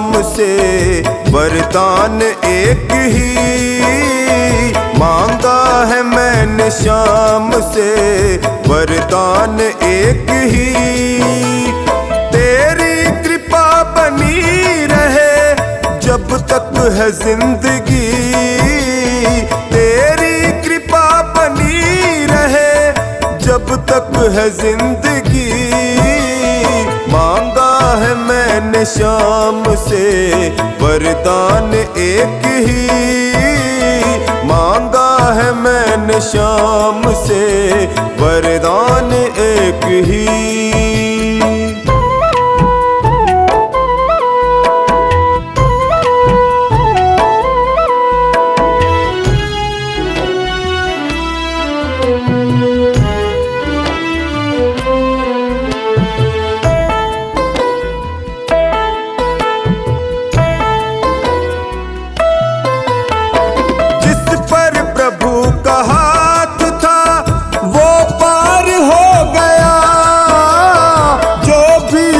श्याम से वरदान एक ही मांगा है मैंने, श्याम से वरदान एक ही। तेरी कृपा बनी रहे जब तक है जिंदगी, तेरी कृपा बनी रहे जब तक है जिंदगी। मांगा है मैंने श्याम से वरदान एक ही, मांगा है मैंने श्याम से वरदान एक ही।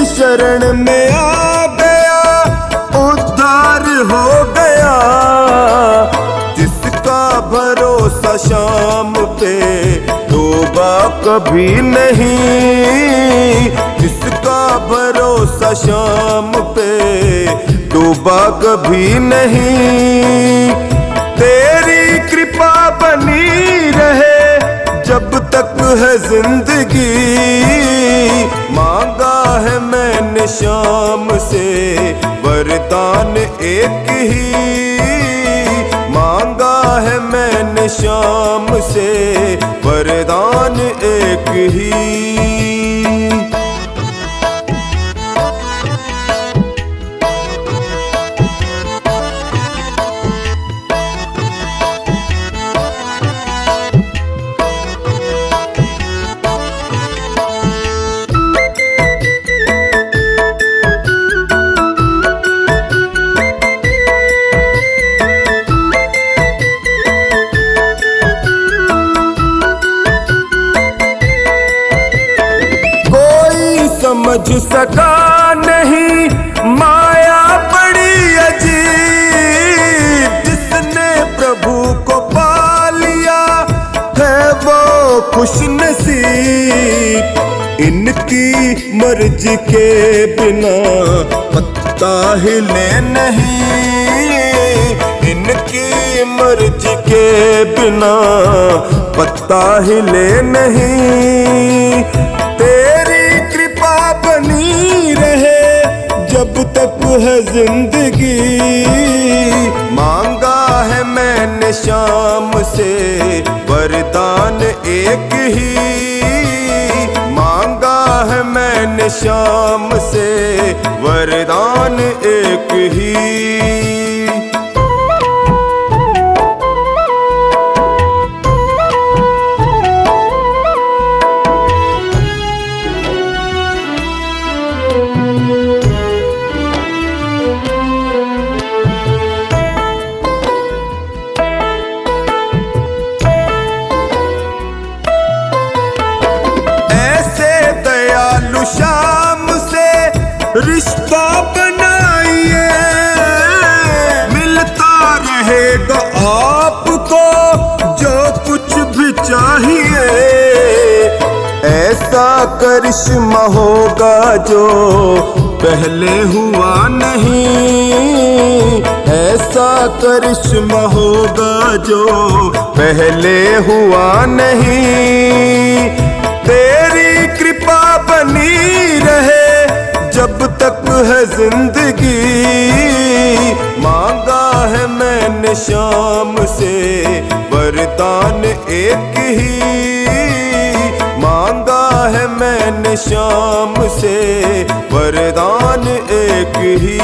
शरण में आ गया उद्धार हो गया, जिसका भरोसा शाम पे डूबा कभी नहीं, जिसका भरोसा शाम पे डूबा कभी नहीं। तेरी कृपा बनी रहे जब तक है जिंदगी, मांगा है मैंने श्याम से वरदान एक ही, मांगा है मैंने श्याम से वरदान एक ही। समझ सका नहीं माया बड़ी अजीब, जिसने प्रभु को पा लिया है वो खुश नसीब। इनकी मर्जी के बिना पत्ता हिले नहीं, इनकी मर्जी के बिना पत्ता हिले नहीं। तेरी कृपा बनी रहे जब तक है जिंदगी, मांगा है मैंने श्याम से वरदान एक ही, मांगा है मैंने श्याम से वरदान एक ही। श्याम से रिश्ता बनाइए, मिलता रहेगा आपको जो कुछ भी चाहिए। ऐसा करिश्मा होगा जो पहले हुआ नहीं, ऐसा करिश्मा होगा जो पहले हुआ नहीं। तेरी कृपा बनी रहे जब तक है जिंदगी, मांगा है मैंने श्याम से वरदान एक ही, मांगा है मैंने श्याम से वरदान एक ही।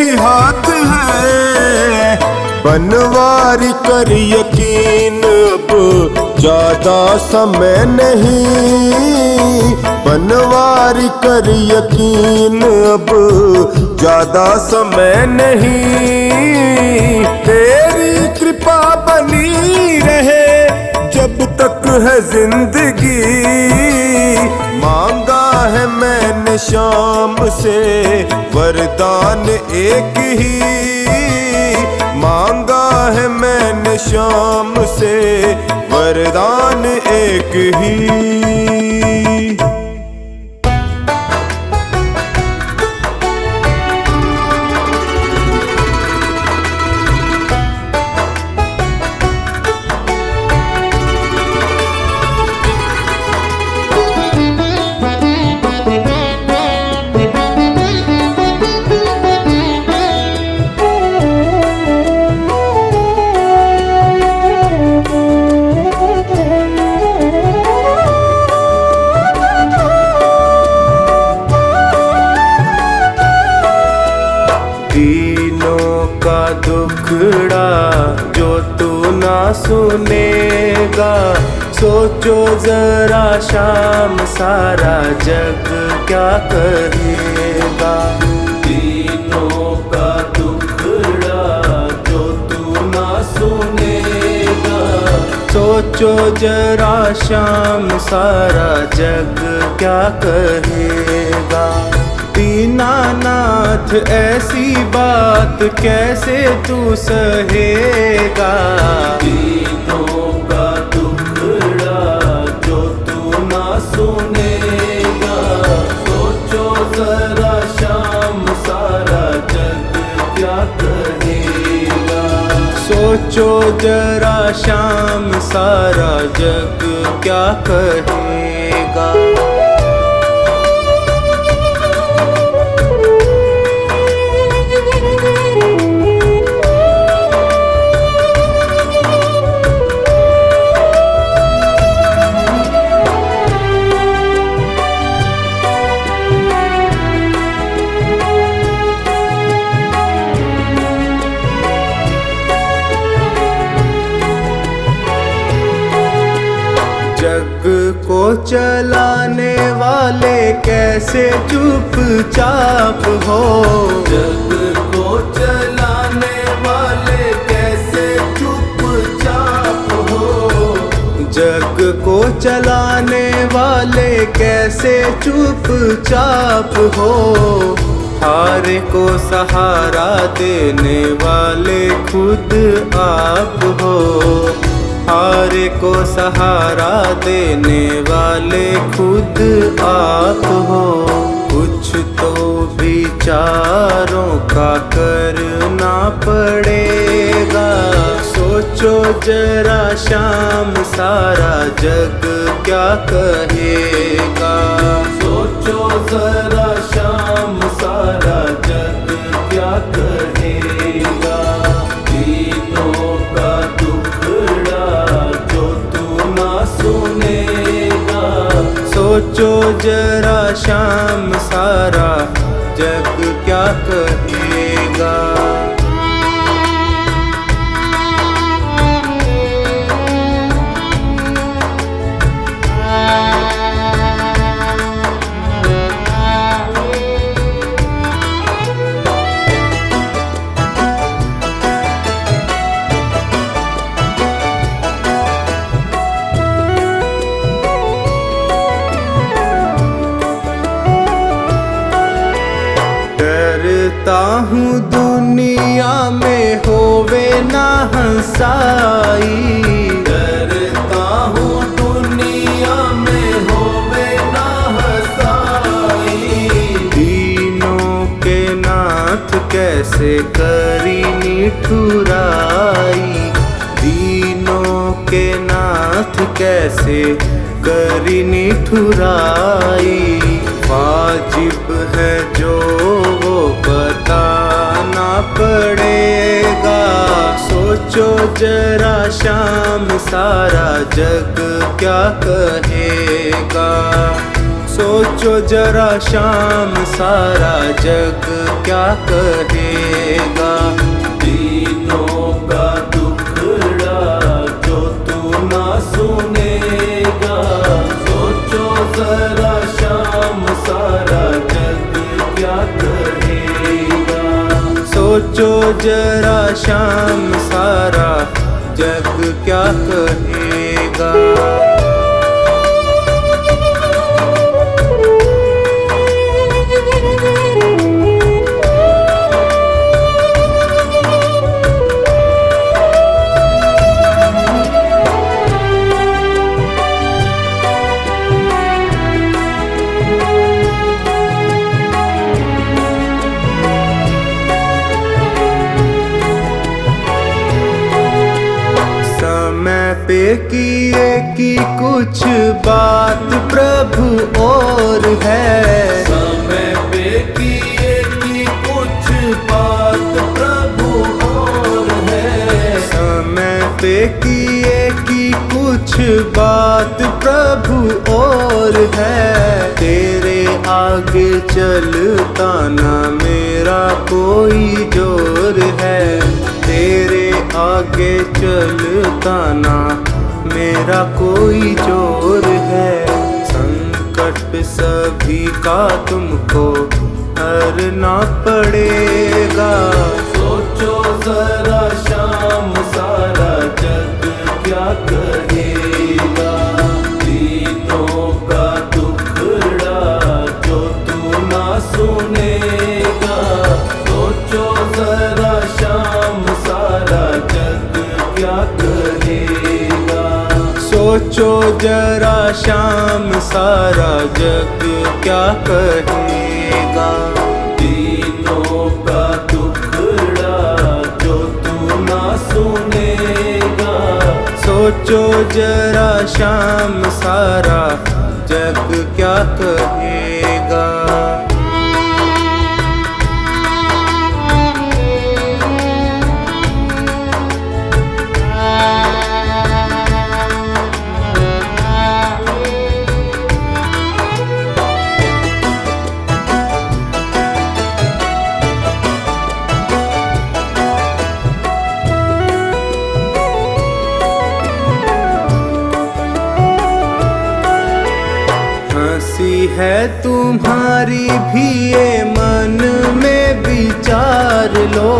ही हाथ है। बनवारी कर यकीन अब ज्यादा समय नहीं, बनवारी कर यकीन अब ज्यादा समय नहीं। तेरी कृपा बनी रहे जब तक है जिंदगी, मांगा है मैंने शाम से वरदान एक ही, मांगा है मैंने शाम से वरदान एक ही। दीनों का दुखड़ा जो तू ना सुनेगा, सोचो जरा शाम सारा जग क्या कहेगा। दीनों का दुखड़ा जो तू ना सुनेगा, सोचो जरा शाम सारा जग क्या कहेगा। दीनानाथ ऐसी बात कैसे तू सहेगा। दीनों का दुखड़ा जो तू ना सुनेगा, सोचो जरा शाम सारा जग क्या कहेगा। सोचो जरा शाम सारा जग क्या कहेगा। जग को चलाने वाले कैसे चुपचाप हो। जग को चलाने वाले कैसे चुपचाप हो। जग को चलाने वाले कैसे चुपचाप हो। हारे को सहारा देने वाले खुद आप हो। हारे को सहारा देने वाले खुद आप हो। कुछ तो विचारों का करना पड़ेगा। सोचो जरा शाम सारा जग क्या कहेगा। सोचो जरा शाम सारा जग क्या कहेगा। दीनों का दुखड़ा जो तू ना सुनेगा, सोचो जरा शाम सारा जग क्या कहेगा। डरता हूँ दुनिया में होवे ना हंसाई। डरता हूँ दुनिया में होवे ना हंसाई। दीनों के नाथ कैसे करी निठुराई। दीनों के नाथ कैसे करी निठुराई। वाजिब है जो वो बताना पड़ेगा। सोचो जरा शाम सारा जग क्या कहेगा। सोचो जरा शाम सारा जग क्या कहेगा। दीनों का दुखड़ा जो तू ना सुनेगा। सोचो जरा शाम सारा जग क्या कहेगा। सोचो जरा शाम सारा जग क्या कहेगा। पे किए की कुछ बात प्रभु और है। समय पे किए की कुछ बात प्रभु और है। समय पे किए की कुछ बात प्रभु और है। तेरे आगे चलता ना मेरा कोई जोर है। तेरे आगे चलता ना मेरा कोई जोर है। संकट सभी का तुमको हरना पड़ेगा। सोचो जरा शाम सारा जग क्या कहेगा। दीनों का दुखड़ा जो तू ना सुनेगा। सोचो जरा शाम सारा जग क्या कहेगा। सोचो जरा शाम सारा जग क्या कहेगा। दीनों का दुखड़ा जो तू ना सुनेगा। सोचो जरा शाम सारा जग क्या कहेगा। हंसी है तुम्हारी भी ये मन में विचार लो।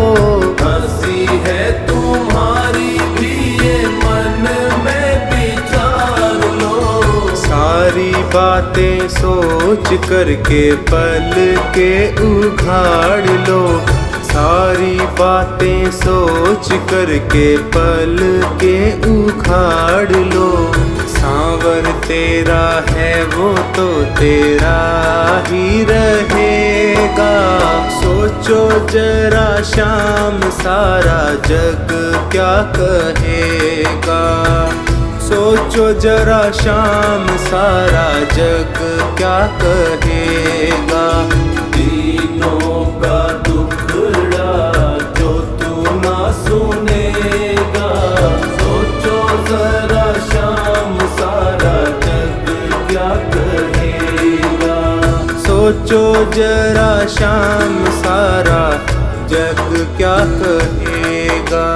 हंसी है तुम्हारी भी ये मन में विचार लो। सारी बातें सोच करके पल के उघाड़ लो। सारी बातें सोच करके पल के उघाड़ लो। सांवर तेरा है वो तो तेरा ही रहेगा। सोचो जरा शाम सारा जग क्या कहेगा। सोचो जरा शाम सारा जग क्या कहेगा। दीनों का दुखड़ा जो तू ना सुनेगा। सोचो जरा शाम सारा जग क्या कहेगा। सोचो जरा शाम सारा जग क्या कहेगा।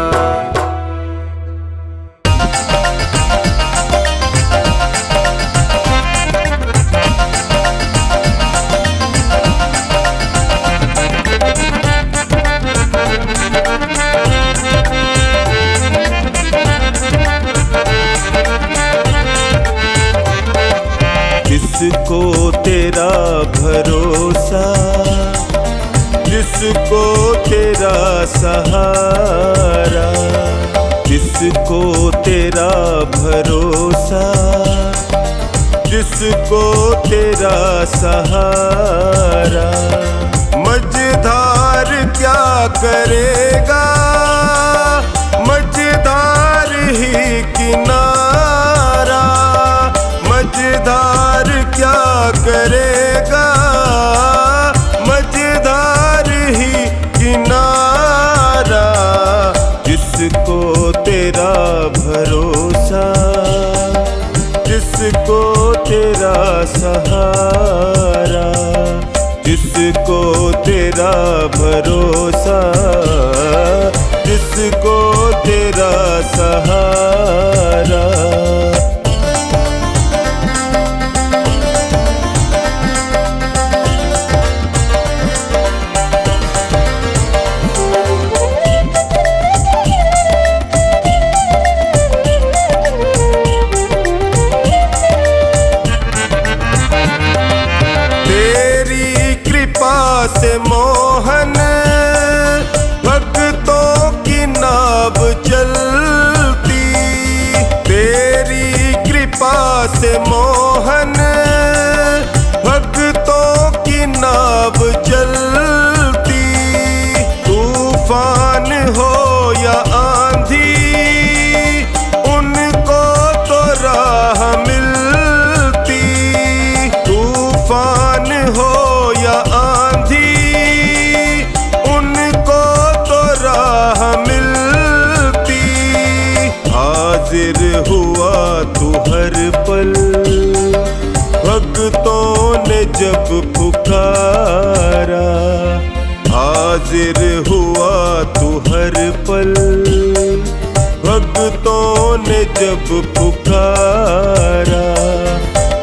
जिसको तेरा भरोसा, जिसको तेरा सहारा, जिसको तेरा भरोसा, जिसको तेरा सहारा। मझधार क्या करेगा, मझधार ही किनारा। मझधार क्या करेगा, मझधार ही किनारा। जिसको तेरा भरोसा, जिसको तेरा सहारा, जिसको तेरा भरोसा, जिसको तेरा सहारा। से मोहन भक्तों की नाव चलती, तेरी कृपा से मोहन भक्तों की नाव चलती। तूफान हो या आंधी उनको तो राह मिलती, तूफान हो या हाजिर हुआ तू हर पल, भक्तों ने जब पुकारा। हाजिर हुआ तू हर पल, भक्तों ने जब पुकारा।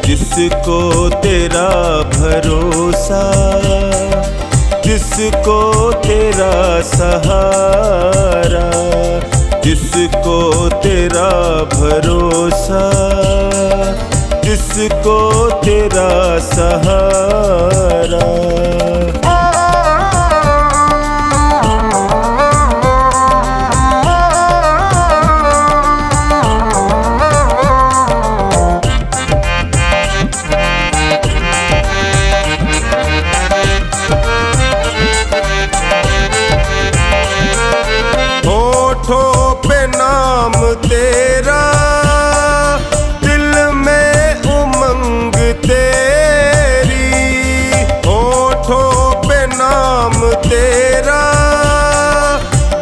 जिसको तेरा भरोसा, जिसको तेरा सहारा, जिसको तेरा भरोसा, जिसको तेरा सहारा। नाम तेरा दिल में उमंग तेरी, होठों पे नाम तेरा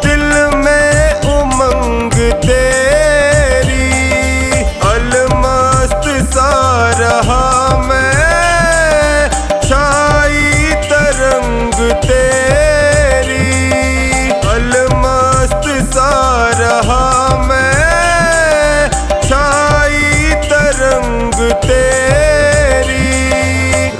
दिल में उमंग तेरी। अलमस्त सा रहा मैं छाई तरंग तेरी, अलमस्त सा रहा तेरी।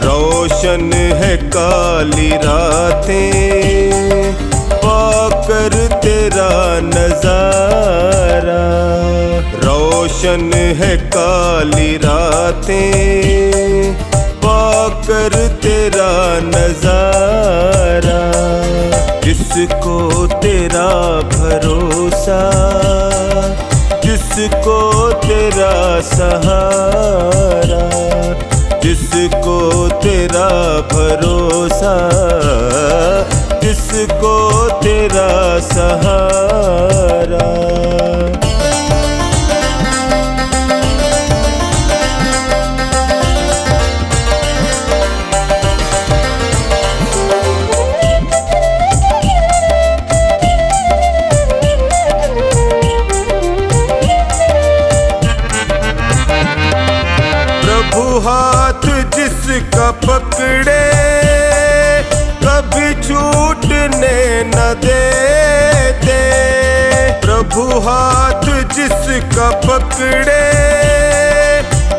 रोशन है काली रातें पाकर तेरा नजारा, रोशन है काली रातें पाकर तेरा नजारा। जिसको तेरा भरोसा, जिसको तेरा सहारा, जिसको तेरा भरोसा, जिसको तेरा सहारा। हाथ जिसका पकड़े कभी छूटने न देते, प्रभु हाथ जिसका पकड़े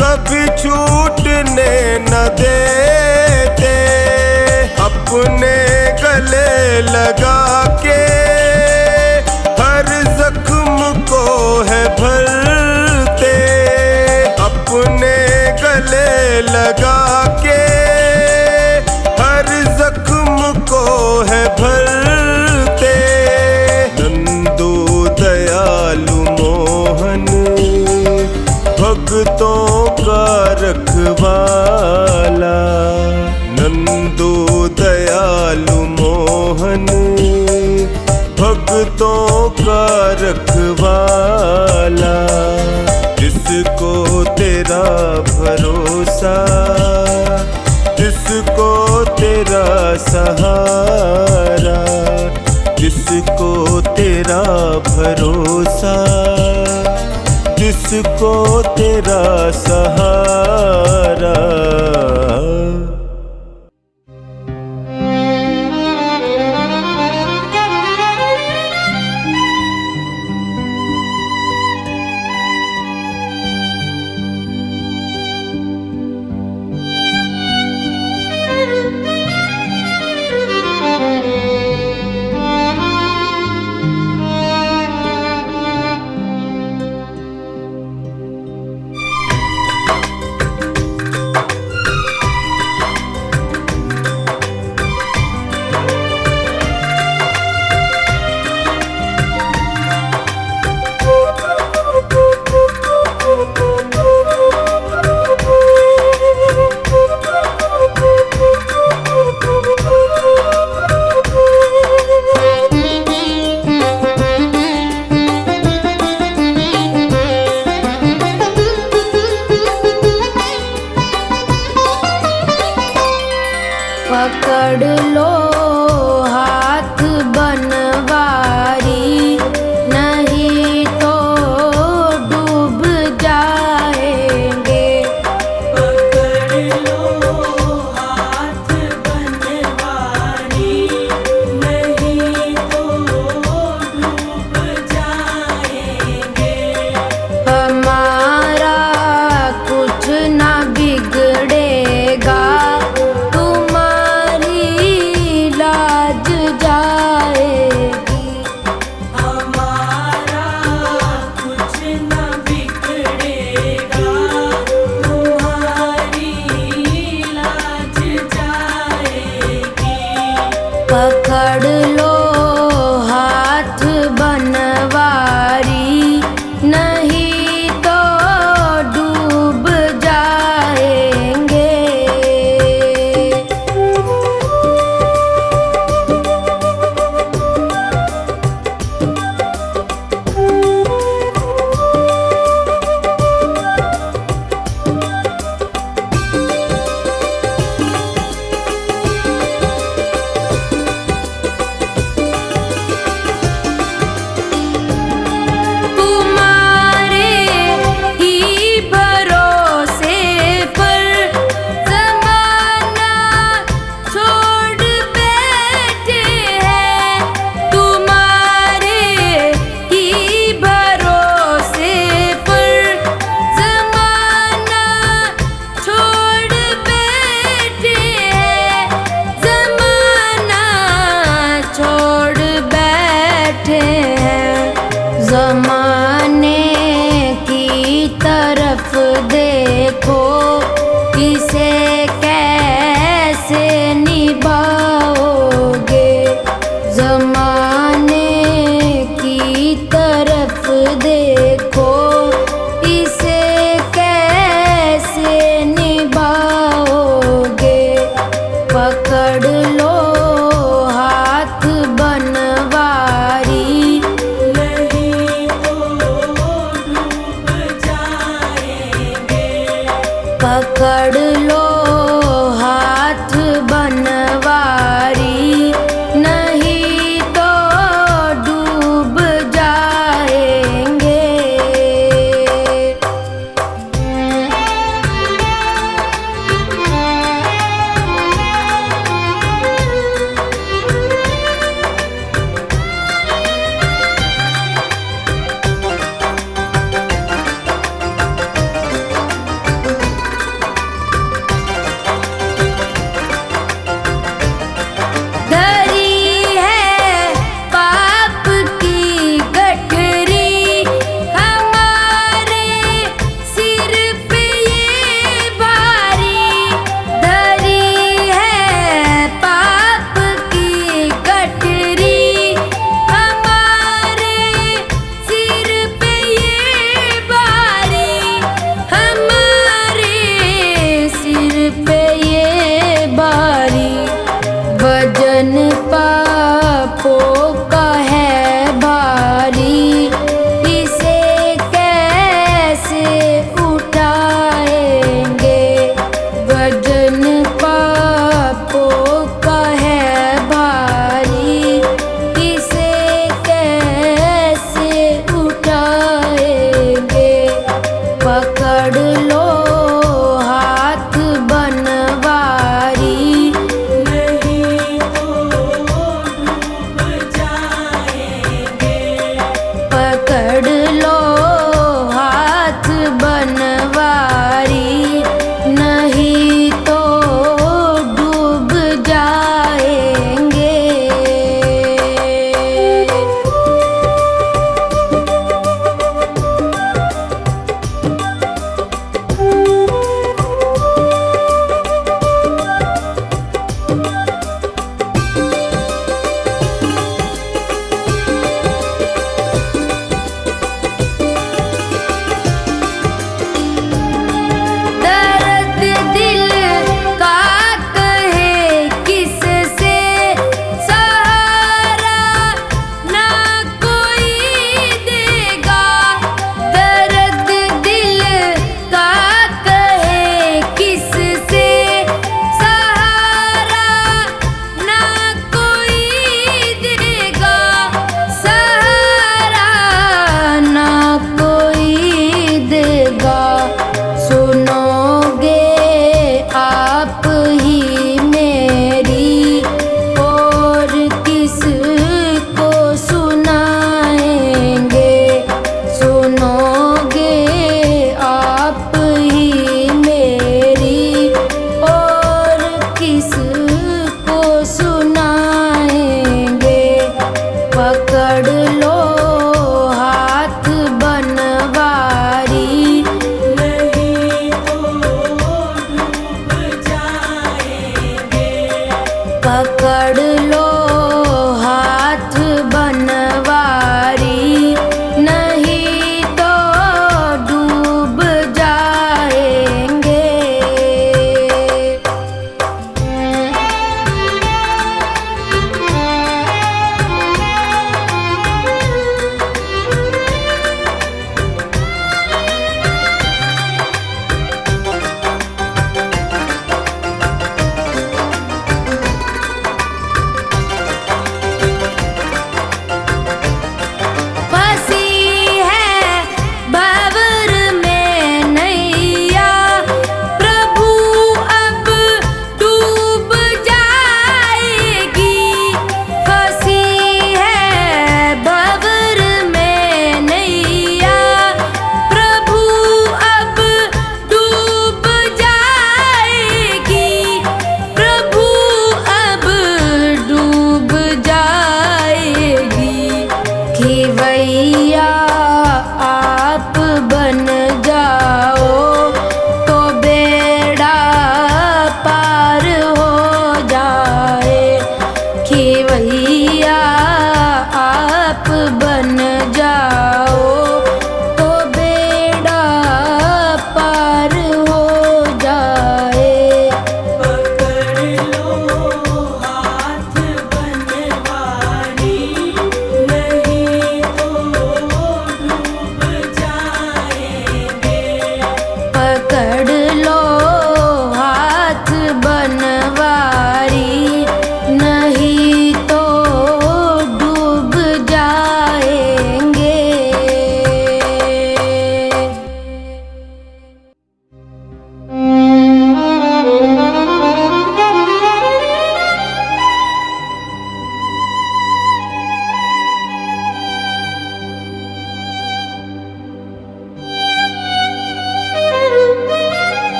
कभी छूटने न देते। अपने गले लगा के हर जख्म को है भरते, अपने गले लगा के हर जख्म को है भरते। नंदू दयालु मोहन भक्तों का रखवाला, नंदू दयालु मोहन भक्तों का रखवाला। जिसको तेरा भरोसा, जिसको तेरा सहारा, जिसको तेरा भरोसा, किसको तेरा सहारा। पकड़ लो हाथ बनवारी, नहीं तो डूब जाएंगे। पकड़ लो हाथ बनवारी, नहीं तो डूब जाएंगे। हमारा कुछ ना बिगड़ेगा, लाज जाएगी। हमारा कुछ न बिगड़ेगा, तुम्हारी लाज जाएगी। पकड़ लो हाथ बनवारी, नहीं तो डूब जाएंगे। ज़माने की तरफ देखो, इसे कैसे निभाओगे। ज़माने की तरफ देखो, इसे कैसे निभाओगे। पकड़ लो हाथ बनवारी, पकड़ लो हाथ बनवारी, नहीं तो डूब जाएंगे।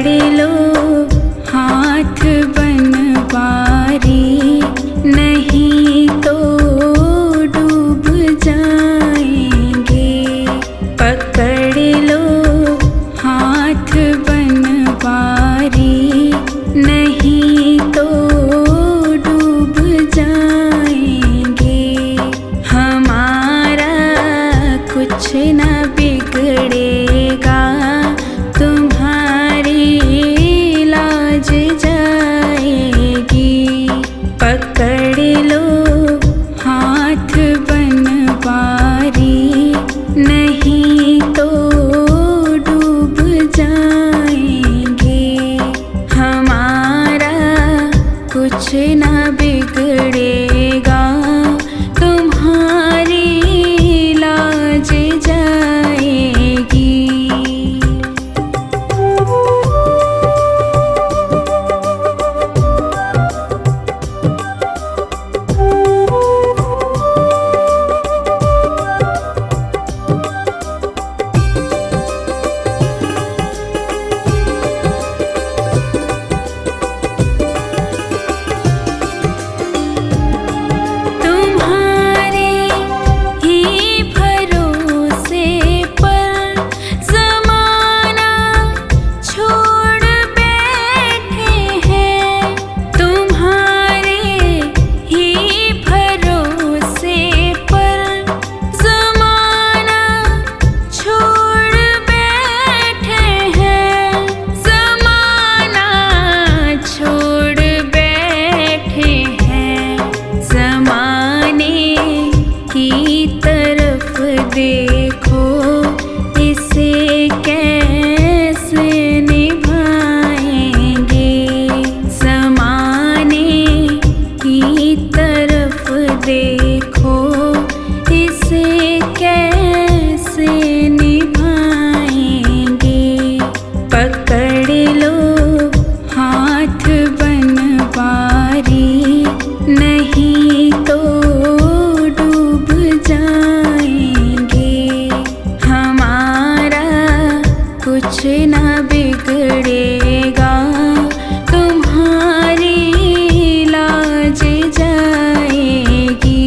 पकड़ लो हाथ बनवारी, नहीं तो डूब जाएंगे। पकड़ लो हाथ बनवारी, नहीं तो डूब जाएंगे। हमारा कुछ न बिगड़ेगा, तुम्हारी लाज जाएगी। पकड़ लो हाथ बनवारी, नहीं तो डूब जाएंगे। हमारा कुछ न बिगड़ेगा, तुम्हारी लाज जाएगी। तुम्हारे ही भरोसे पर ज़माना छोड़ बैठे हैं। तुम्हारे ही भरोसे पर ज़माना छोड़ बैठे हैं। ज़माना छोड़ बैठे हैं। ज़माने की तरफ देखो, इसे कैसे निभाएंगे। ज़माने की तरफ देखो, इसे कैसे निभाएंगे। पकड़ लो हाथ बनवारी, नहीं तो डूब जाएंगे। हमारा कुछ न बिगड़ेगा, तुम्हारी लाज जाएगी।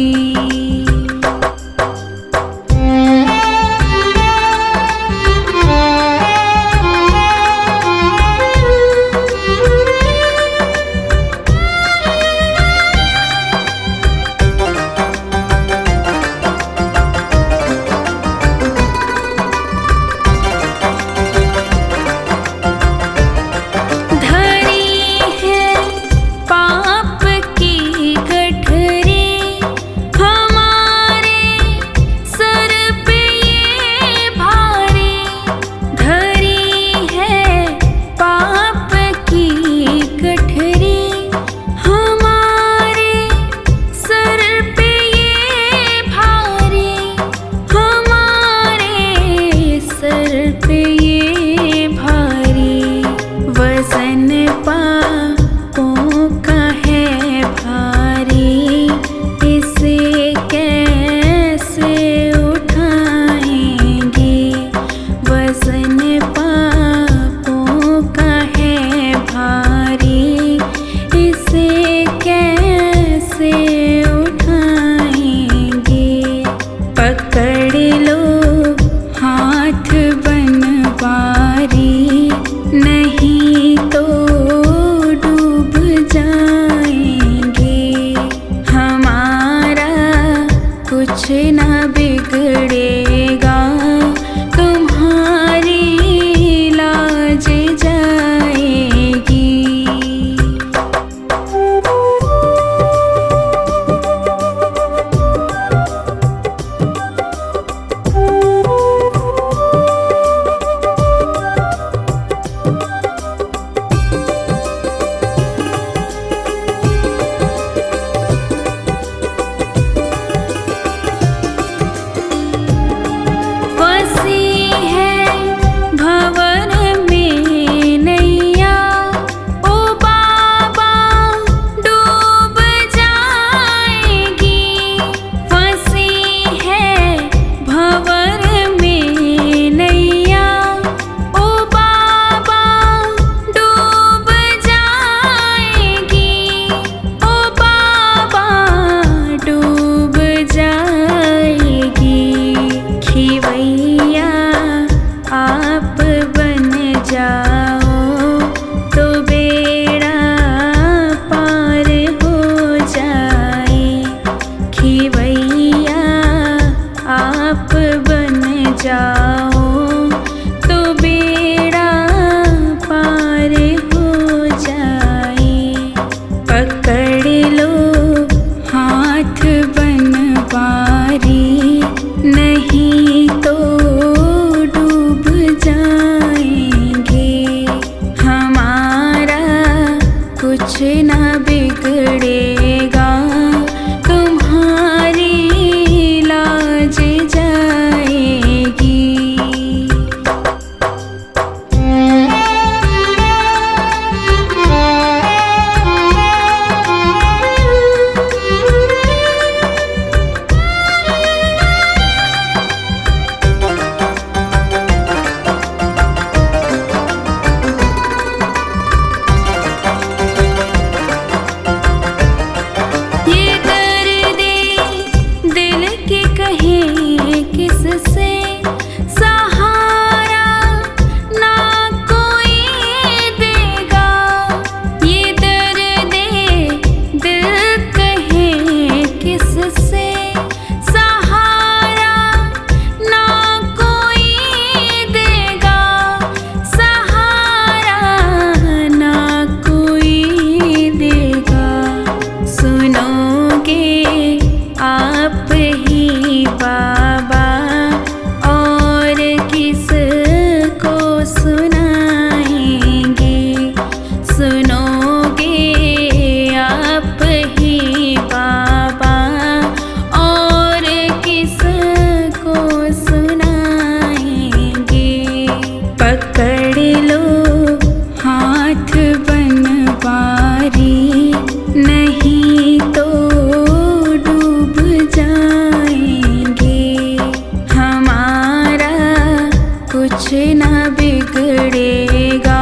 बिगड़ेगा,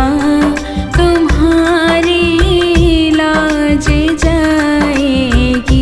तुम्हारी लाज जाएगी।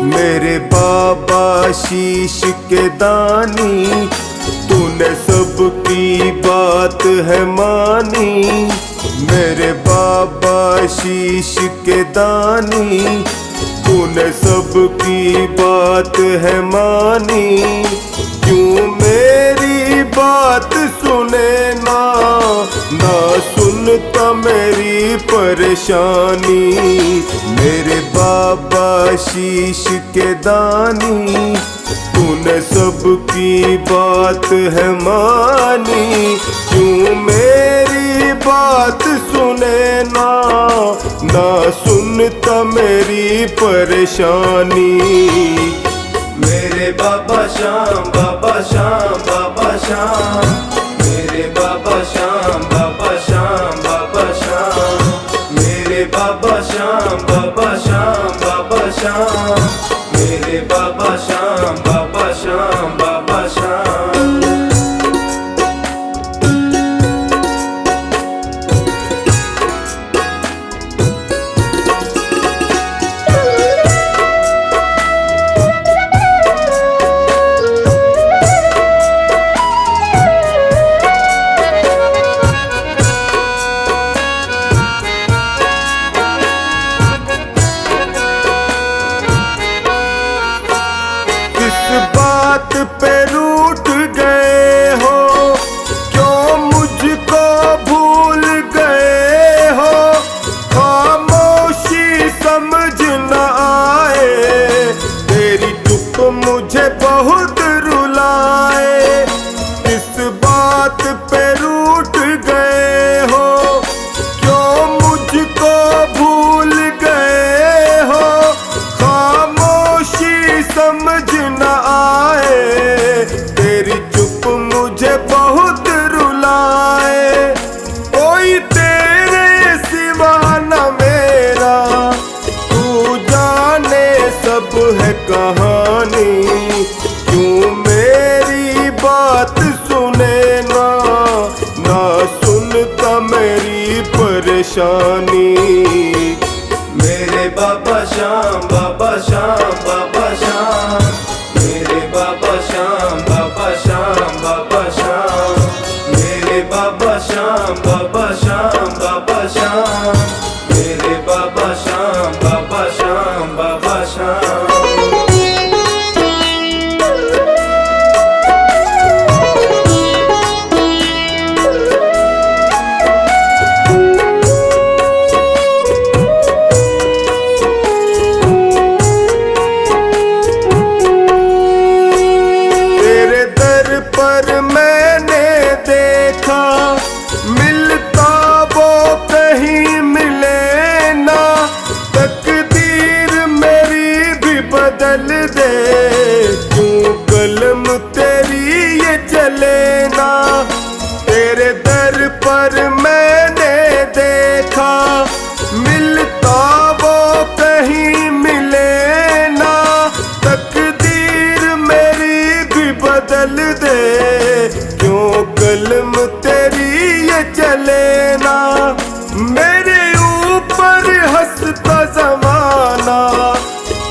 मेरे बाबा शीश के दानी, तूने सबकी बात है मानी। मेरे बाबा शीश के दानी, तूने सबकी बात है मानी। क्यों मेरी बात सुने ना, ना सुनता मेरी परेशानी। मेरे बाबा शीश के दानी, तूने सबकी बात है मानी। क्यों मेरी बात सुने ना, ना सुनता मेरी परेशानी। मेरे बाबा श्याम, बाबा श्याम, बाबा श्याम। मेरे बाबा श्याम, बाबा श्याम, बाबा श्याम। मेरे बाबा श्याम, बाबा श्याम, बाबा श्याम। मेरे बाबा श्याम, बाबा श्याम, बाबा श्याम। पे रूठ गए हो, क्यों मुझको भूल गए हो। खामोशी समझ न आए, तेरी चुप मुझे बहुत रुलाए। किस बात पे रूठ गए हो, क्यों मुझको भूल गए हो। खामोशी समझ न आए, तेरी चुप मुझे बहुत रुलाए। कोई तेरे सिवा न मेरा, तू जाने सब है कहानी। क्यों मेरी बात सुने ना, ना सुनता मेरी परेशानी। मेरे बाबा श्याम, बाबा श्याम, बाबा श्याम। मेरे बाबा श्याम, बाबा श्याम, बाबा श्याम। मेरे बाबा श्याम, बाबा श्याम, बाबा श्याम। मेरे बाबा श्याम, बाबा श्याम, बाबा श्याम। पर मैंने देखा, मिलता वो कहीं मिले ना। तकदीर मेरी भी बदल दे, क्यों कलम तेरी ये चले ना। तेरे दर पर मैंने देखा, मिलता वो कहीं मिले ना। तकदीर मेरी भी बदल दे, क्यों कलम तेरी ये चले ना। मेरे ऊपर हंसता जमाना,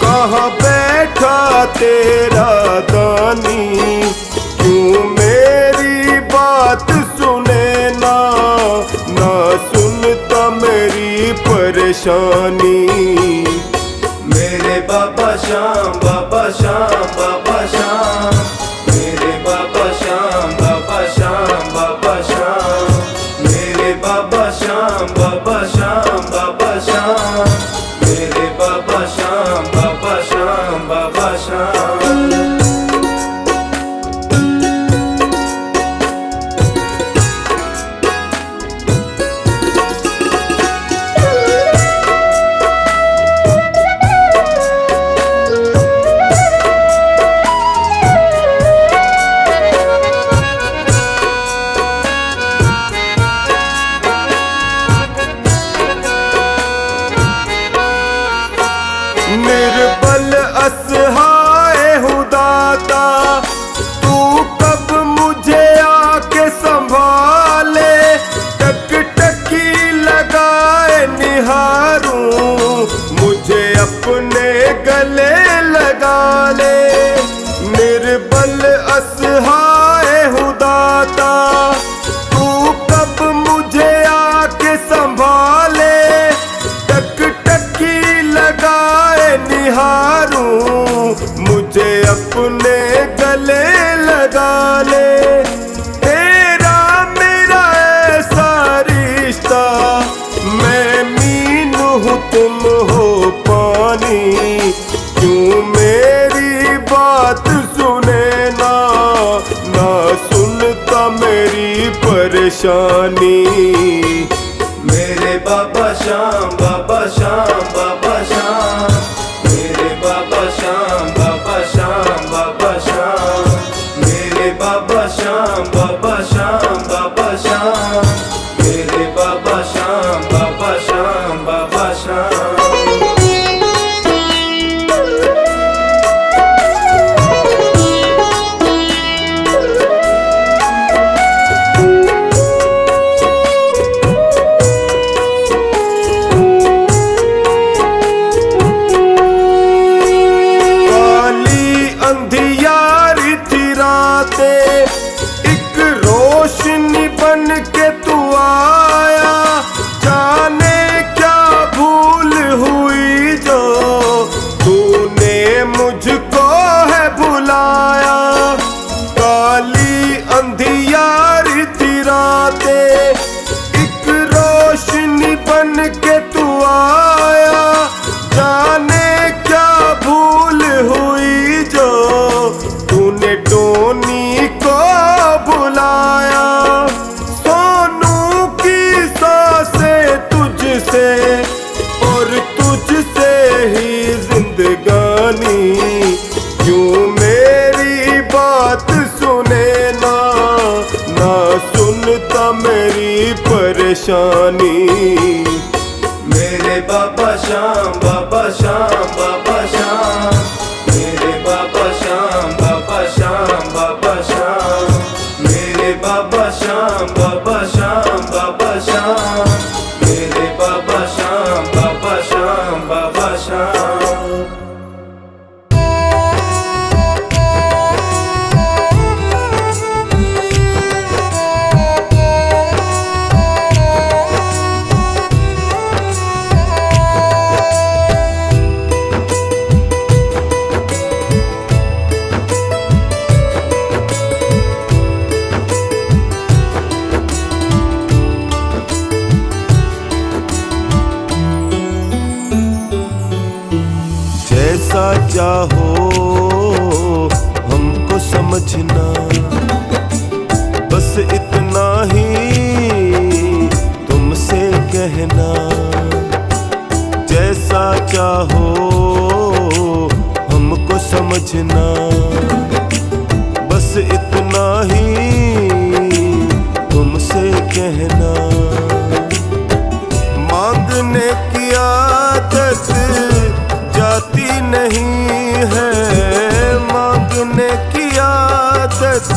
कहाँ बैठा तेरा दानी। क्यों मेरी बात सुने ना, ना सुनता मेरी परेशानी। मेरे बाबा श्याम, बाबा श्याम, बाबा श्याम। मेरे बाबा श्याम, बाबा श्याम, बाबा श्याम। मेरे बाबा श्याम, बाबा श्याम, बाबा श्याम। मेरे बाबा श्याम, बाबा श्याम, बाबा श्याम। निर्बल असहाय हूँ दाता, तू कब मुझे आके संभाले। टकटकी लगाए निहारूं, मुझे अपने गले लगा ले। निर्बल असहाय हूँ दाता, तू कब मुझे आके संभाले। टकटकी लगाए निहारूं, मुझे अपने गले लगा ले। तेरा मेरा ऐसा रिश्ता, मैं मीन हूँ तुम हो पानी। क्यों मेरी बात सुने ना, ना सुनता मेरी परेशानी। मेरे बाबा श्याम, बाबा श्याम, बाबा श्याम। मेरे बाबा श्याम, बाबा श्याम, बाबा श्याम। मेरे बाबा श्याम, बाबा श्याम, बाबा श्याम। मेरे बाबा श्याम, बाबा श्याम, बाबा श्याम। अंधियारी थी रातें, एक रोशनी बन के तू आया। जाने क्या भूल हुई जो तूने मुझको है भुलाया। काली अंधियारी थी रातें, एक रोशनी बन के तू आया। जाने क्या भूल हुई जो तूने टोनी को बुलाया। सोनू की सांसें तुझसे और तुझसे ही जिंदगानी। क्यों मेरी बात सुने ना, ना सुनता मेरी परेशानी। मेरे बाबा श्याम, बाबा श्याम, बाबा श्याम। मेरे बाबा श्याम, बाबा श्याम, बाबा श्याम। मेरे बाबा श्याम, बाबा श्याम, बाबा श्याम। मेरे बाबा श्याम, बाबा श्याम, बाबा श्याम। जैसा चाहो हमको समझना, बस इतना ही तुमसे कहना। जैसा चाहो हमको समझना, बस इतना ही तुमसे कहना। मांगने की आदत जाती नहीं है, मांगने की आदत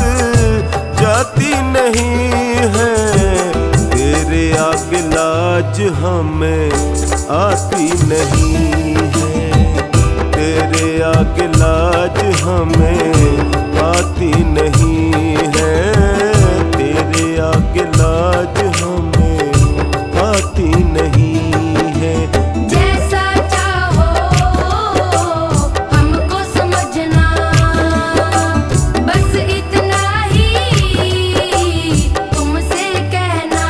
जाती नहीं है। तेरे आगे लाज हमें आती नहीं है, तेरे आगे लाज हमें आती नहीं है। तेरे आगे लाज हमें आती नहीं है। जैसा चाहो हमको समझना, बस इतना ही तुमसे कहना।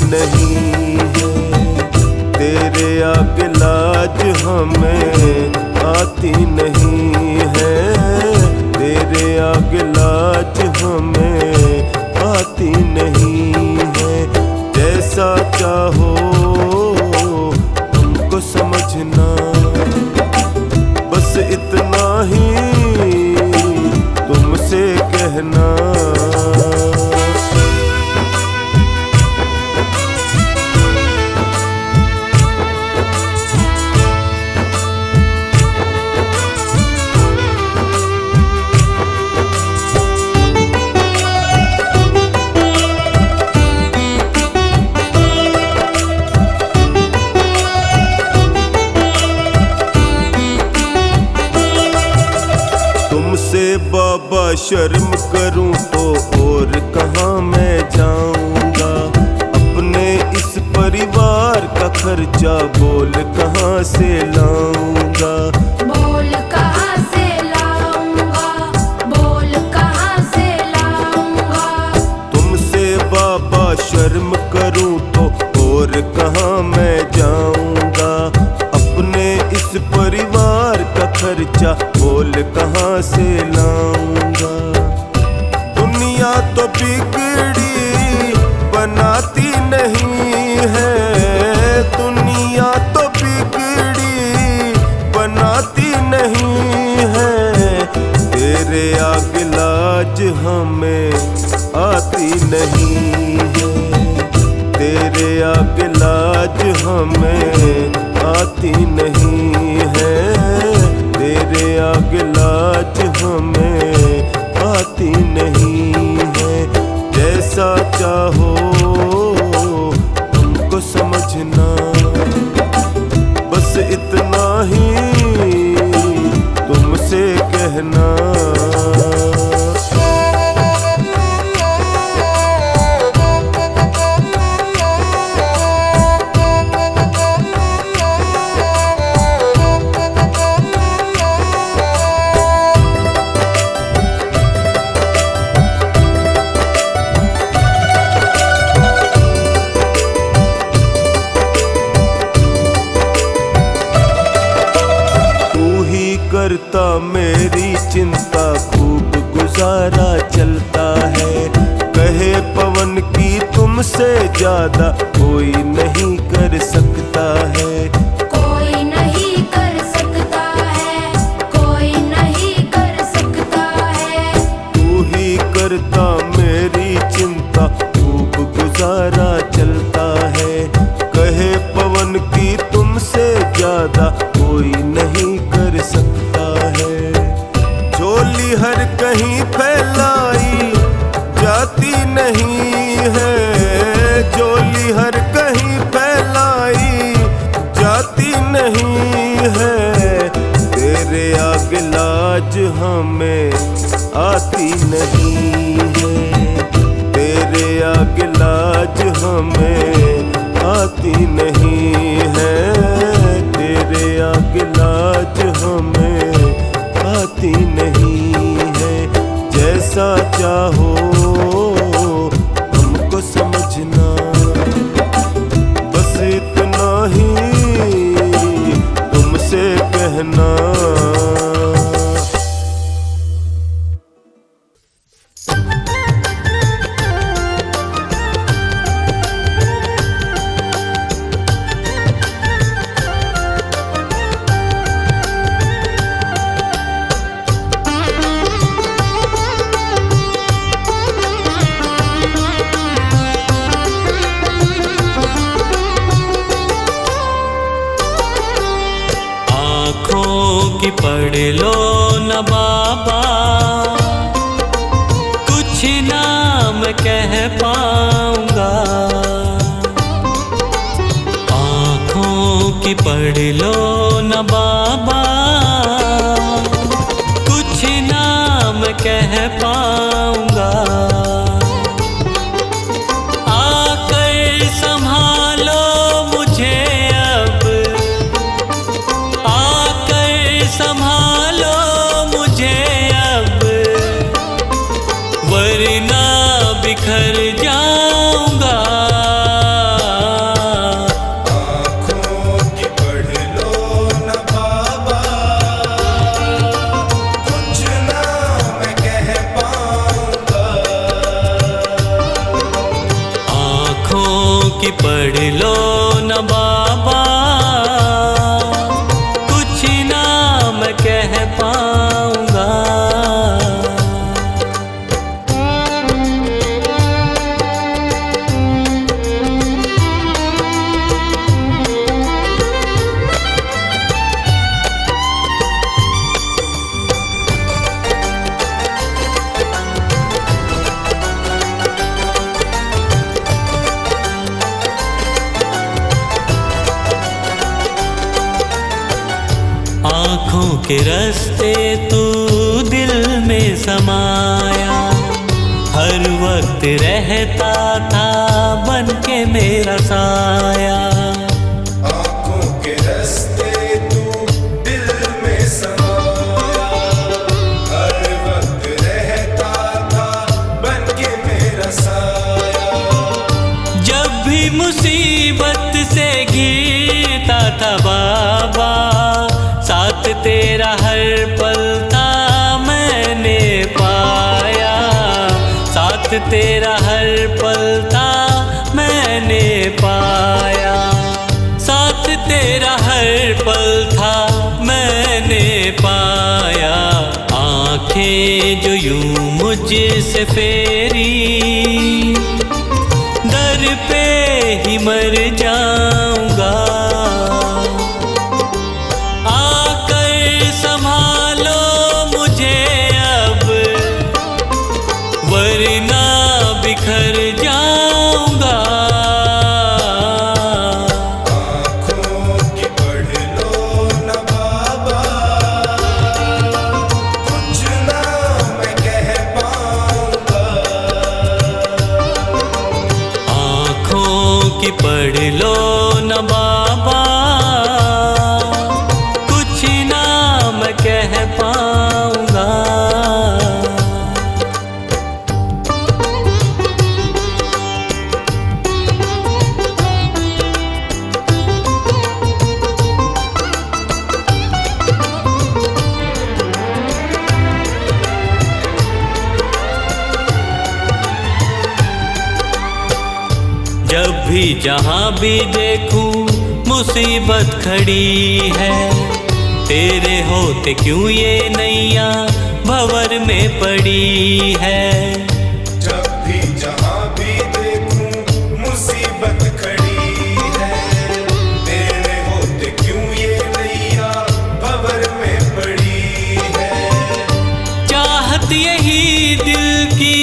नहीं है, तेरे आगे लाज हमें आती नहीं है, तेरे आगे लाज हमें आती नहीं है। जैसा चाहो हमको समझना, बस इतना ही तुमसे कहना। तुमसे बाबा शर्म करूं तो और कहाँ मैं जाऊंगा, अपने इस परिवार का खर्चा बोल कहाँ से लाऊंगा। बोल कहाँ से लाऊंगा, बोल कहाँ से लाऊंगा। तुमसे बाबा शर्म करूं तो और कहाँ मैं जाऊंगा, अपने इस परिवार का खर्चा बोल कहाँ से लाऊंगा। दुनिया तो बिगड़ी बनाती नहीं है, दुनिया तो बिगड़ी बनाती नहीं है, तेरे आगे लाज हमें आती नहीं है, तेरे आगे लाज हमें आती नहीं है, तेरे आगे लाज हमें आती नहीं है। जैसा चाहो हमको समझना, बस इतना ही तुमसे कहना। करता मेरी चिंता खूब गुजारा चलता है, कहे पवन की तुमसे ज्यादा कोई नहीं कर सकता है, कोई नहीं कर सकता है, कोई नहीं कर सकता है। तू ही करता मेरी चिंता खूब गुजारा चलता है, कहे पवन की तुमसे ज्यादा कोई नहीं कर सकता है। झोली हर कहीं फैलाई जाती नहीं है, झोली हर कहीं फैलाई जाती नहीं है, तेरे आगे लाज हमें आती नहीं है, तेरे आगे लाज हमें आती नहीं है, तेरे आगे लाज हमें आती नहीं है। जैसा चाहो हमको समझना, बस इतना ही तुमसे कहना। कि पढ़ लो न बाबा, कुछ ना मैं कह पाऊंगा। आँखों की पढ़ लो न बाबा, कुछ ना मैं कह पाऊंगा। आकर संभालो मुझे अब, आकर संभालो मुझे अब, वरना बिखर जाऊंगा। आँखों के रास्ते तू दिल में समाया, हर वक्त रहता था बन के मेरा साया। आँखों के रास्ते तू दिल में समाया, हर वक्त रहता था बन के मेरा साया। जब भी मुसीबत से घिरता था बाबा, साथ तेरा हर पल था मैंने पाया, साथ तेरा हर पल था मैंने पाया, साथ तेरा हर पल था मैंने पाया। आँखें जो यूं मुझसे फेरी, दर पे ही मर जाऊंगा। आकर संभालो मुझे अब, वरना बिखर जाऊंगा। आँखों की पढ़ लो न बाबा, कुछ ना मैं कह पाऊंगा। आँखों की पढ़ लो न बाबा, कुछ ना मैं कह पाऊंगा। जब भी जहाँ भी देखूं मुसीबत खड़ी है, तेरे होते क्यों ये नैया भंवर में पड़ी है। जब भी जहाँ भी देखूं मुसीबत खड़ी है, तेरे होते क्यों ये नैया भंवर में पड़ी है। चाहत यही दिल की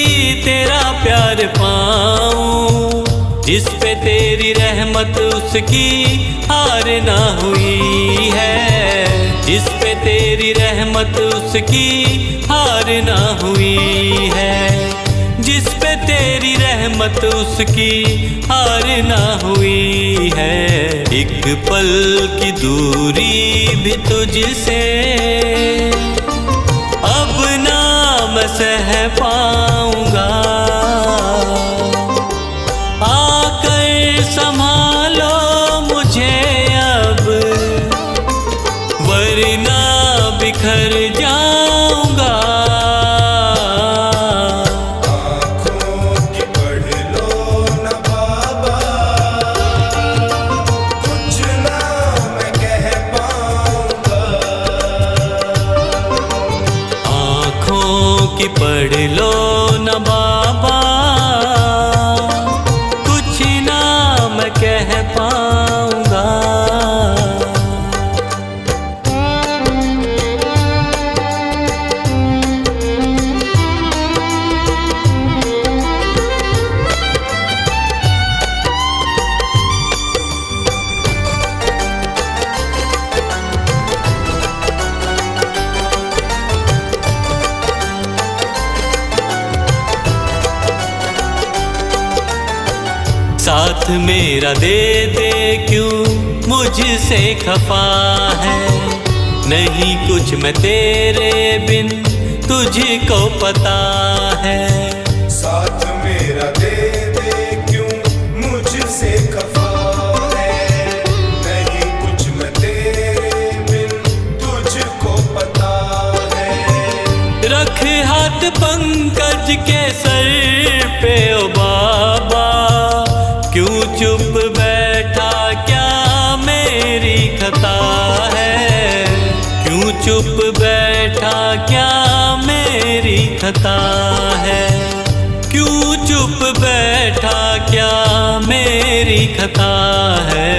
तेरा प्यार पाऊं, जिस पे तेरी रहमत उसकी हार ना हुई है, जिस पे तेरी रहमत उसकी हार ना हुई है, जिस पे तेरी रहमत उसकी हार ना हुई है। एक पल की दूरी भी तुझसे अब ना मैं सह पाऊंगा। आकर संभालो मुझे अब, वरना बिखर जाऊंगा। आँखों की पढ़ लो न बाबा, कुछ ना मैं कह पाऊंगा। आँखों की पढ़ लो न बाबा, कुछ ना मैं कह पाऊंगा। साथ मेरा दे दे क्यों मुझसे खफा है, नहीं कुछ मैं तेरे बिन तुझको पता है। साथ मेरा दे दे क्यों मुझसे खफा है, नहीं कुछ मैं तेरे बिन तुझको पता है। रख हाथ पंकज के सर पे ओ बाबा, क्यों चुप बैठा क्या मेरी खता है, क्यों चुप बैठा क्या मेरी खता है, क्यों चुप बैठा क्या मेरी खता है।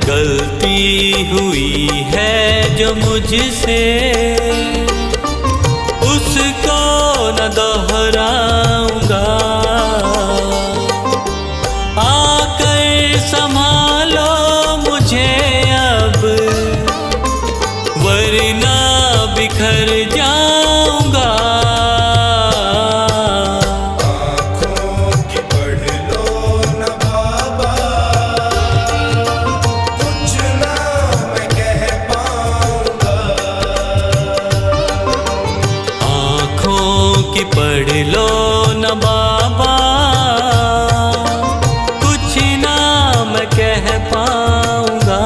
गलती हुई है जो मुझसे उसको न दोहराऊंगा। आकर संभालो मुझे अब, वरना घर जाऊंगा। आँखों की पढ़ लो न बाबा, कुछ ना मैं कह पाऊंगा। आँखों की पढ़ लो न बाबा, कुछ ना मैं कह पाऊंगा।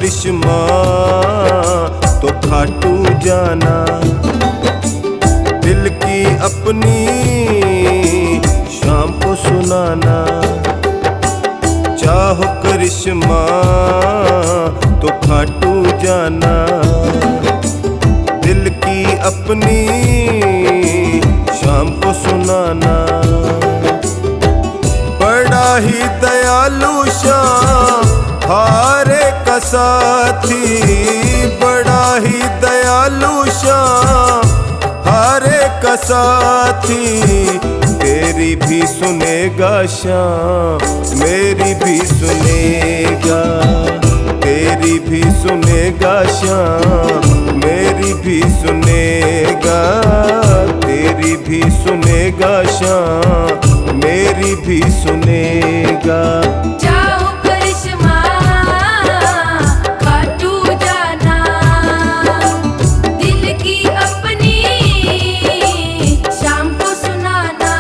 करिश्मा तो खाटू जाना, दिल की अपनी शाम को सुनाना। चाहो करिश्मा तो खाटू जाना, दिल की अपनी शाम को सुनाना। बड़ा ही दयालु श्याम हारे का साथी, बड़ा ही दयालु श्याम हारे का साथी। तेरी भी सुनेगा श्याम मेरी भी सुनेगा, तेरी भी सुनेगा श्याम मेरी भी सुनेगा, तेरी भी सुनेगा श्याम मेरी भी सुनेगा। चाहो करिश्मा खाटू जाना, दिल की अपनी शाम को सुनाना।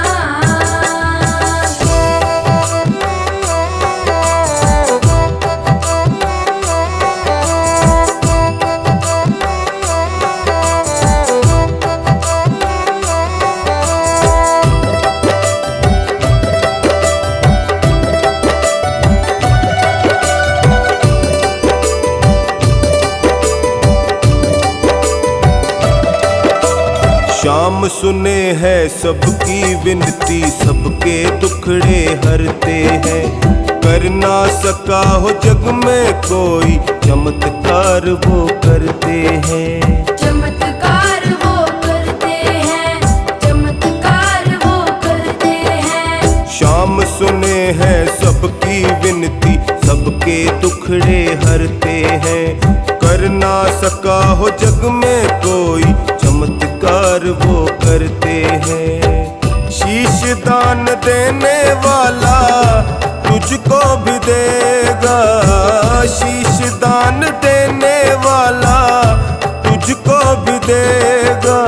श्याम सुने है सबकी विनती, सबके दुखड़े हरते हैं। कर ना सका हो जग में कोई, चमत्कार वो करते हैं। चमत्कार वो करते हैं, चमत्कार वो करते हैं। श्याम सुने हैं सबकी विनती, सबके दुखड़े हरते हैं। कर ना सका हो जग में कोई, चमत्कार वो करते हैं। शीश दान देने वाला तुझको भी देगा, शीश दान देने वाला तुझको भी देगा।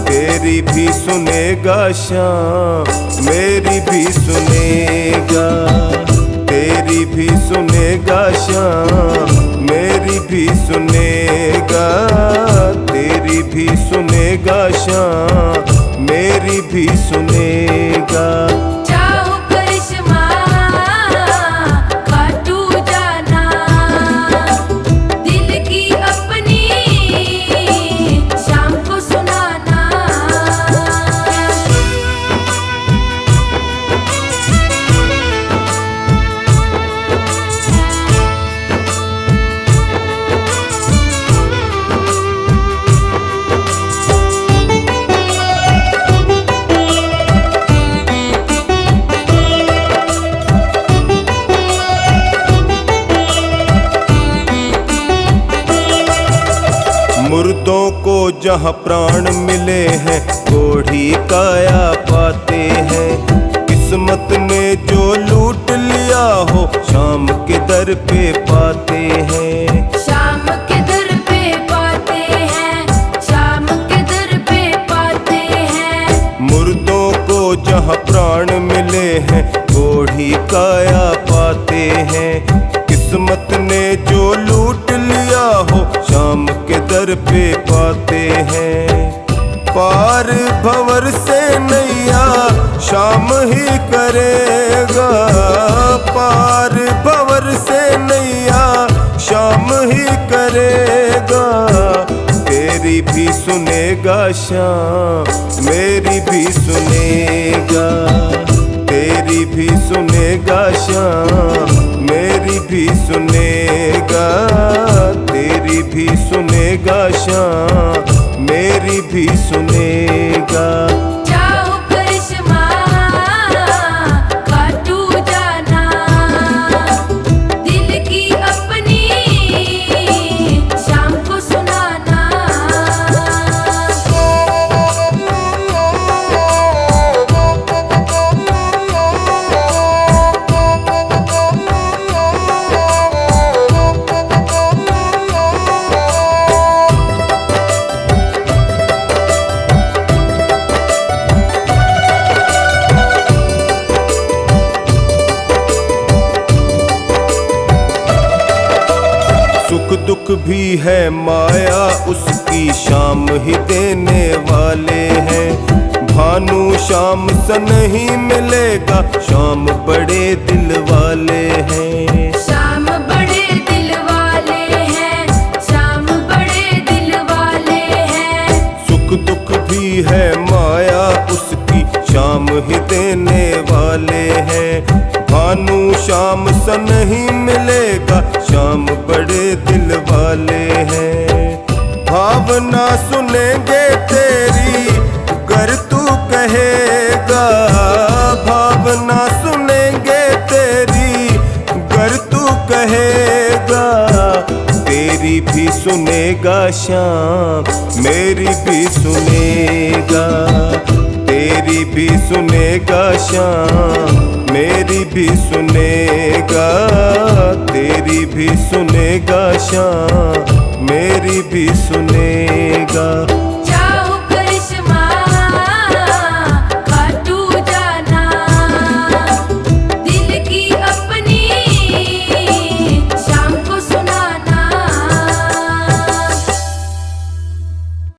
तेरी भी सुनेगा श्याम मेरी भी सुनेगा, तेरी भी सुनेगा श्याम मेरी भी सुनेगा, तेरी भी सुनेगा श्याम मेरी भी सुनेगा। चाहो करिश्मा खाटू जाना, दिल की अपनी शाम को सुनाना। मुर्दों को जहाँ प्राण मिले हैं, कोढ़ी काया पाते हैं। किस्मत ने जो लूट लिया हो, शाम के दर पे पाते हैं। शाम के दर पे पाते हैं, शाम के दर पे पाते हैं। मुर्दों को जहाँ प्राण मिले हैं, कोढ़ी काया पाते हैं। किस्मत ने जो लूट लिया हो, शाम के दर पे पाते हैं। पार भंवर से नैया शाम ही करेगा, पार भंवर से नैया शाम ही करेगा। तेरी भी सुनेगा श्याम मेरी भी सुनेगा, तेरी भी सुनेगा श्याम मेरी भी सुनेगा, तेरी भी सुनेगा श्याम मेरी भी सुनेगा। चाहो करिश्मा खाटू जाना, दिल की अपनी शाम को सुनाना। दुख भी है माया उसकी, शाम ही देने वाले हैं। भानु शाम सा नहीं मिलेगा, शाम बड़े दिल वाले हैं। श्याम बड़े दिल वाले हैं, श्याम बड़े दिल वाले हैं। सुख दुख भी है माया उसकी, शाम ही देने वाले हैं। भानु शाम सा नहीं मिलेगा, शाम बड़े दिल वाले हैं। भावना सुनेंगे तेरी गर तू कहेगा, भावना सुनेंगे तेरी गर तू कहेगा। तेरी भी सुनेगा श्याम, मेरी भी सुनेगा। तेरी भी सुनेगा श्याम, मेरी भी सुनेगा। तेरी भी सुनेगा श्याम, मेरी भी सुनेगा।